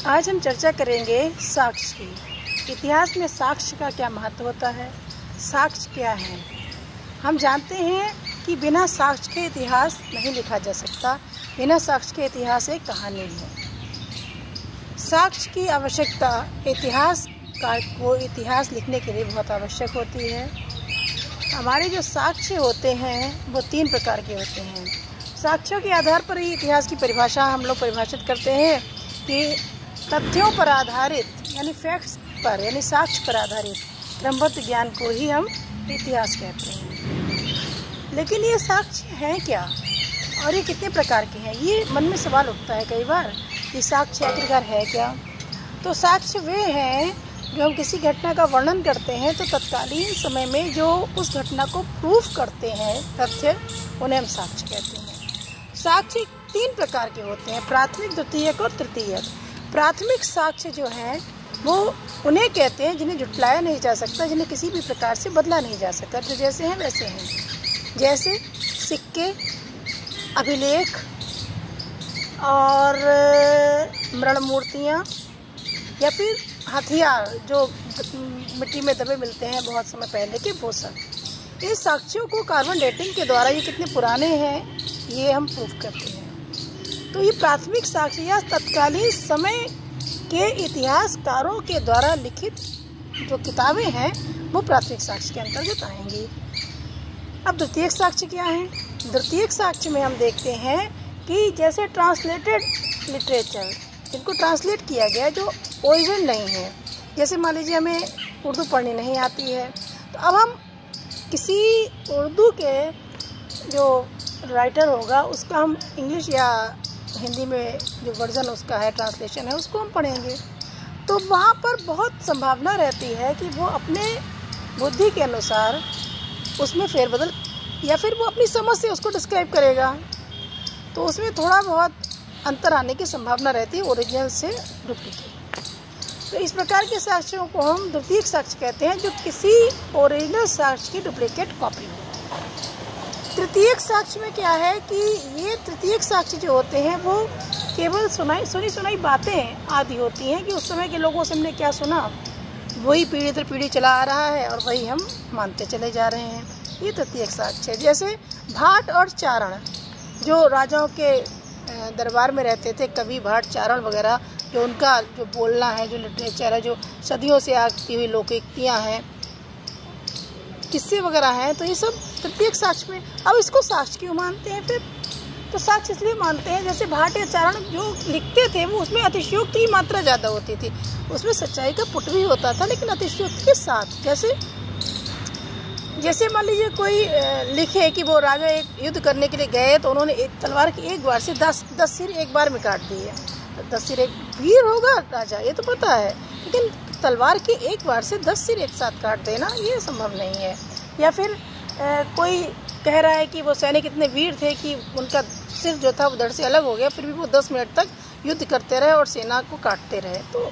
आज हम चर्चा करेंगे साक्ष्य की। इतिहास में साक्ष्य का क्या महत्व होता है, साक्ष्य क्या है। हम जानते हैं कि बिना साक्ष्य के इतिहास नहीं लिखा जा सकता। बिना साक्ष्य के इतिहास एक कहानी है। साक्ष्य की आवश्यकता इतिहासकार को इतिहास लिखने के लिए बहुत आवश्यक होती है। हमारे जो साक्ष्य होते हैं वो 3 प्रकार के होते हैं। साक्ष्यों के आधार पर ही इतिहास की परिभाषा हम लोग परिभाषित करते हैं कि तथ्यों पर आधारित यानी फैक्ट्स पर यानी साक्ष्य पर आधारित क्रमबद्ध ज्ञान को ही हम इतिहास कहते हैं। लेकिन ये साक्ष्य हैं क्या और ये कितने प्रकार के हैं, ये मन में सवाल उठता है कई बार कि साक्ष्य आखिरकार है क्या। तो साक्ष्य वे हैं जो हम किसी घटना का वर्णन करते हैं तो तत्कालीन समय में जो उस घटना को प्रूफ करते हैं तथ्य, उन्हें हम साक्ष्य कहते हैं। साक्ष्य 3 प्रकार के होते हैं, प्राथमिक, द्वितीयक और तृतीयक। प्राथमिक साक्ष्य जो हैं वो उन्हें कहते हैं जिन्हें जुटलाया नहीं जा सकता, जिन्हें किसी भी प्रकार से बदला नहीं जा सकता, जो जैसे हैं वैसे हैं। जैसे सिक्के, अभिलेख और मृण मूर्तियाँ या फिर हथियार जो मिट्टी में दबे मिलते हैं बहुत समय पहले के, वो सब। इन साक्ष्यों को कार्बन डेटिंग के द्वारा ये कितने पुराने हैं ये हम प्रूफ करते हैं। तो ये प्राथमिक साक्ष्य या तत्कालीन समय के इतिहासकारों के द्वारा लिखित जो किताबें हैं वो प्राथमिक साक्ष्य के अंतर्गत आएंगी। अब द्वितीयक साक्ष्य क्या है? द्वितीयक साक्ष्य में हम देखते हैं कि जैसे ट्रांसलेटेड लिटरेचर, जिनको ट्रांसलेट किया गया जो ओरिजिनल नहीं है। जैसे मान लीजिए हमें उर्दू पढ़नी नहीं आती है तो अब हम किसी उर्दू के जो राइटर होगा उसका हम इंग्लिश या हिंदी में जो वर्जन उसका है, ट्रांसलेशन है, उसको हम पढ़ेंगे तो वहाँ पर बहुत संभावना रहती है कि वो अपने बुद्धि के अनुसार उसमें फेरबदल या फिर वो अपनी समझ से उसको डिस्क्राइब करेगा, तो उसमें थोड़ा बहुत अंतर आने की संभावना रहती है ओरिजिनल से डुप्लीकेट। तो इस प्रकार के साक्ष्यों को हम द्वितीयक साक्ष्य कहते हैं जो किसी ओरिजिनल साक्ष्य की डुप्लीकेट कॉपी हो। तृतीयक साक्ष्य में क्या है कि ये तृतीयक साक्ष्य जो होते हैं वो केवल सुनी सुनाई बातें आदि होती हैं कि उस समय के लोगों से हमने क्या सुना वही पीढ़ी दर पीढ़ी चला आ रहा है और वही हम मानते चले जा रहे हैं। ये तृतीयक साक्ष्य है। जैसे भाट और चारण जो राजाओं के दरबार में रहते थे, कवि, भाट, चारण वगैरह, जो उनका जो बोलना है, जो लिटरेचर है, जो सदियों से आती हुई लोकोक्तियाँ हैं, किस्से वगैरह हैं, तो ये सब तृतीयक साक्ष्य में। अब इसको साक्ष्य क्यों मानते हैं फिर? तो साक्ष्य इसलिए मानते हैं जैसे भाट या चारण जो लिखते थे वो उसमें अतिशयोक्ति की मात्रा ज़्यादा होती थी, उसमें सच्चाई का पुट भी होता था लेकिन अतिशयोक्ति के साथ। जैसे मान लीजिए कोई लिखे कि वो राजा एक युद्ध करने के लिए गए तो उन्होंने एक तलवार की एक बार से 10 सिर एक बार में काट दिए। 10 सिर, एक वीर होगा राजा ये तो पता है, लेकिन तलवार की एक बार से 10 सिर एक साथ काट देना ये संभव नहीं है। या फिर कोई कह रहा है कि वो सैनिक इतने वीर थे कि उनका सिर जो था वो धड़ से अलग हो गया, फिर भी वो 10 मिनट तक युद्ध करते रहे और सेना को काटते रहे। तो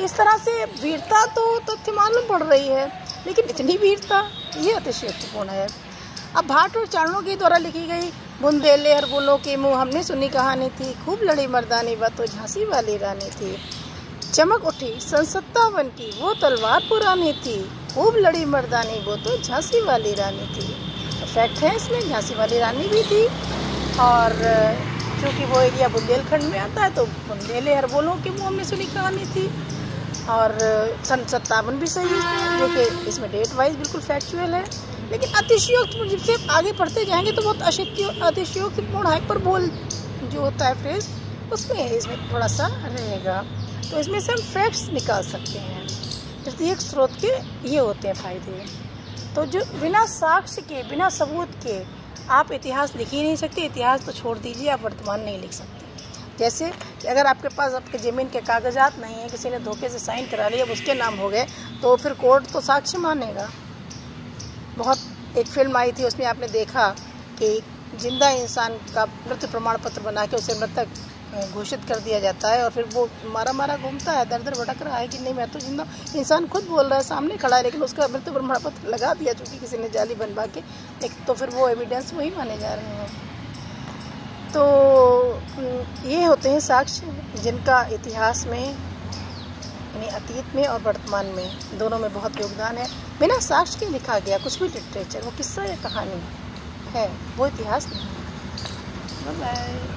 इस तरह से वीरता तो तथ्य मालूम पड़ रही है, लेकिन इतनी वीरता ये अतिशयोक्तिपूर्ण है। अब भाट और चारणों के द्वारा लिखी गई बुंदेले हरगुलों के मुँह हमने सुनी कहानी थी, खूब लड़ी मर्दानी बात तो झांसी वाली रानी थी, चमक उठी सन 57 की वो तलवार पुरानी थी, खूब लड़ी मर्दानी वो तो झांसी वाली रानी थी। तो फैक्ट है इसमें झांसी वाली रानी भी थी और चूँकि वो एरिया बुंदेलखंड में आता है तो बुंदेले हरगुलों के मुँह हमने सुनी कहानी थी और सन 57 भी सही है। देखिए इसमें डेट वाइज बिल्कुल फैक्चुअल है, लेकिन अतिशयोक्ति जब से आगे पढ़ते जाएंगे तो बहुत अतिशयोक्तिपूर्ण हाइपरबोल जो होता है फ्रेज उसमें इसमें थोड़ा सा रहेगा। तो इसमें से हम फैक्ट्स निकाल सकते हैं। तृतीयक स्रोत के ये होते हैं फ़ायदे। तो जो बिना साक्ष्य के, बिना सबूत के आप इतिहास लिख ही नहीं सकते। इतिहास तो छोड़ दीजिए, आप वर्तमान नहीं लिख सकते। जैसे अगर आपके पास आपके ज़मीन के कागजात नहीं हैं, किसी ने धोखे से साइन करा लिया, अब उसके नाम हो गए तो फिर कोर्ट तो साक्ष्य मानेगा। बहुत एक फिल्म आई थी उसमें आपने देखा कि जिंदा इंसान का मृत्यु प्रमाण पत्र बना के उसे मृतक घोषित कर दिया जाता है और फिर वो मारा मारा घूमता है, दर दर भटक रहा है कि नहीं मैं तो जिंदा। इंसान खुद बोल रहा है, सामने खड़ा है, लेकिन उसका मृत्यु प्रमाण पत्र लगा दिया चूँकि किसी ने जाली बनवा के, तो फिर वो एविडेंस वही माने जा रहे हैं। तो ये होते हैं साक्ष्य जिनका इतिहास में यानी अतीत में और वर्तमान में दोनों में बहुत योगदान है। बिना साक्ष्य के लिखा गया कुछ भी लिटरेचर, वो किस्सा या कहानी है, वो इतिहास नहीं है। Bye bye.